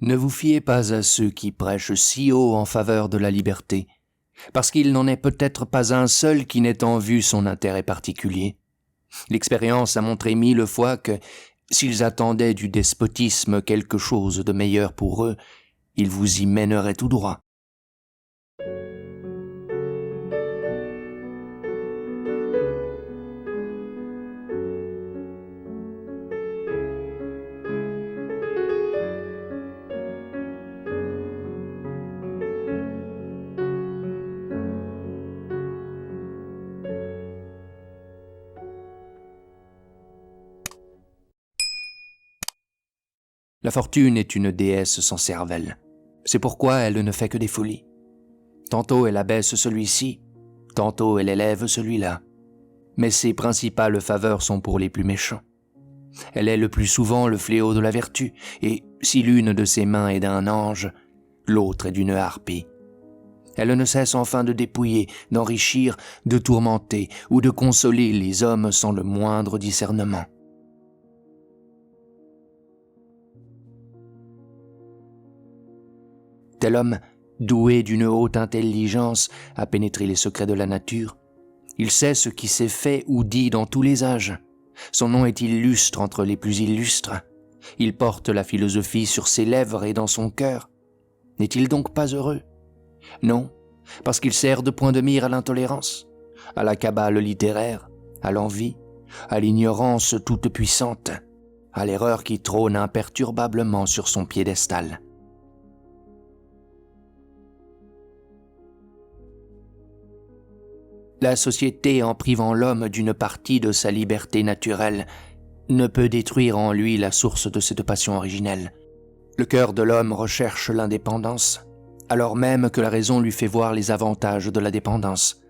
Ne vous fiez pas à ceux qui prêchent si haut en faveur de la liberté, parce qu'il n'en est peut-être pas un seul qui n'ait en vue son intérêt particulier. L'expérience a montré 1000 fois que, s'ils attendaient du despotisme quelque chose de meilleur pour eux, ils vous y mèneraient tout droit. La fortune est une déesse sans cervelle. C'est pourquoi elle ne fait que des folies. Tantôt elle abaisse celui-ci, tantôt elle élève celui-là. Mais ses principales faveurs sont pour les plus méchants. Elle est le plus souvent le fléau de la vertu, et si l'une de ses mains est d'un ange, l'autre est d'une harpie. Elle ne cesse enfin de dépouiller, d'enrichir, de tourmenter ou de consoler les hommes sans le moindre discernement. Tel homme, doué d'une haute intelligence, a pénétré les secrets de la nature. Il sait ce qui s'est fait ou dit dans tous les âges. Son nom est illustre entre les plus illustres. Il porte la philosophie sur ses lèvres et dans son cœur. N'est-il donc pas heureux? Non, parce qu'il sert de point de mire à l'intolérance, à la cabale littéraire, à l'envie, à l'ignorance toute puissante, à l'erreur qui trône imperturbablement sur son piédestal. La société, en privant l'homme d'une partie de sa liberté naturelle, ne peut détruire en lui la source de cette passion originelle. Le cœur de l'homme recherche l'indépendance, alors même que la raison lui fait voir les avantages de la dépendance.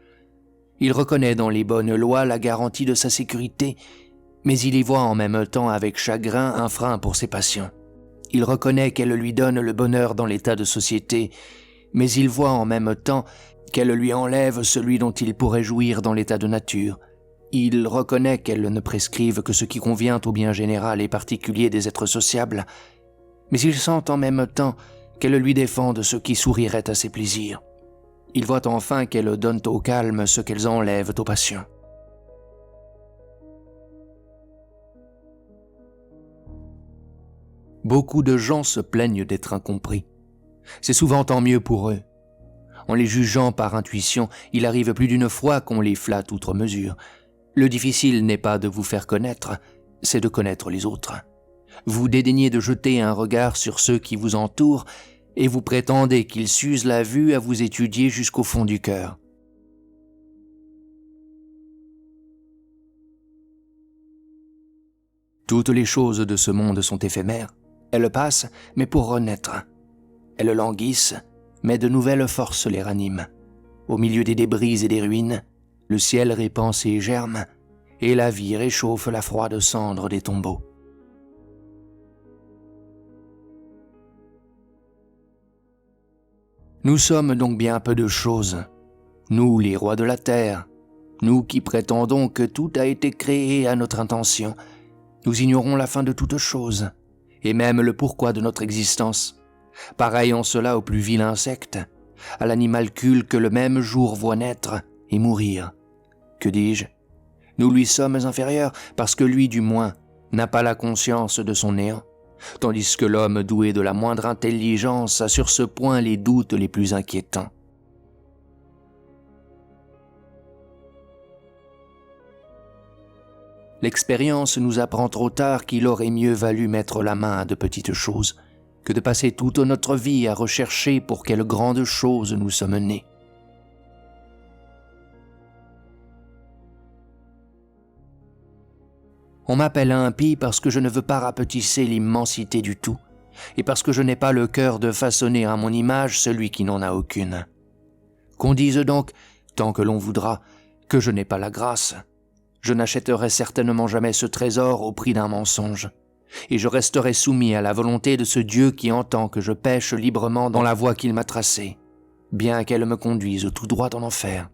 Il reconnaît dans les bonnes lois la garantie de sa sécurité, mais il y voit en même temps avec chagrin un frein pour ses passions. Il reconnaît qu'elle lui donne le bonheur dans l'état de société, mais il voit en même temps qu'elle lui enlève celui dont il pourrait jouir dans l'état de nature. Il reconnaît qu'elle ne prescrive que ce qui convient au bien général et particulier des êtres sociables, mais il sent en même temps qu'elle lui défende ce qui sourirait à ses plaisirs. Il voit enfin qu'elles donnent au calme ce qu'elles enlèvent aux passions. Beaucoup de gens se plaignent d'être incompris. C'est souvent tant mieux pour eux. En les jugeant par intuition, il arrive plus d'une fois qu'on les flatte outre mesure. Le difficile n'est pas de vous faire connaître, c'est de connaître les autres. Vous dédaignez de jeter un regard sur ceux qui vous entourent et vous prétendez qu'ils s'usent la vue à vous étudier jusqu'au fond du cœur. Toutes les choses de ce monde sont éphémères. Elles passent, mais pour renaître. Elles languissent, mais de nouvelles forces les raniment. Au milieu des débris et des ruines, le ciel répand ses germes, et la vie réchauffe la froide cendre des tombeaux. Nous sommes donc bien peu de choses, nous les rois de la terre, nous qui prétendons que tout a été créé à notre intention. Nous ignorons la fin de toute chose, et même le pourquoi de notre existence. Pareil en cela au plus vil insecte, à l'animalcule que le même jour voit naître et mourir. Que dis-je? Nous lui sommes inférieurs parce que lui, du moins, n'a pas la conscience de son néant, tandis que l'homme doué de la moindre intelligence a sur ce point les doutes les plus inquiétants. L'expérience nous apprend trop tard qu'il aurait mieux valu mettre la main à de petites choses que de passer toute notre vie à rechercher pour quelles grandes choses nous sommes nés. On m'appelle impie parce que je ne veux pas rapetisser l'immensité du tout, et parce que je n'ai pas le cœur de façonner à mon image celui qui n'en a aucune. Qu'on dise donc, tant que l'on voudra, que je n'ai pas la grâce. Je n'achèterai certainement jamais ce trésor au prix d'un mensonge, et je resterai soumis à la volonté de ce Dieu qui entend que je pêche librement dans la voie qu'il m'a tracée, bien qu'elle me conduise tout droit en enfer.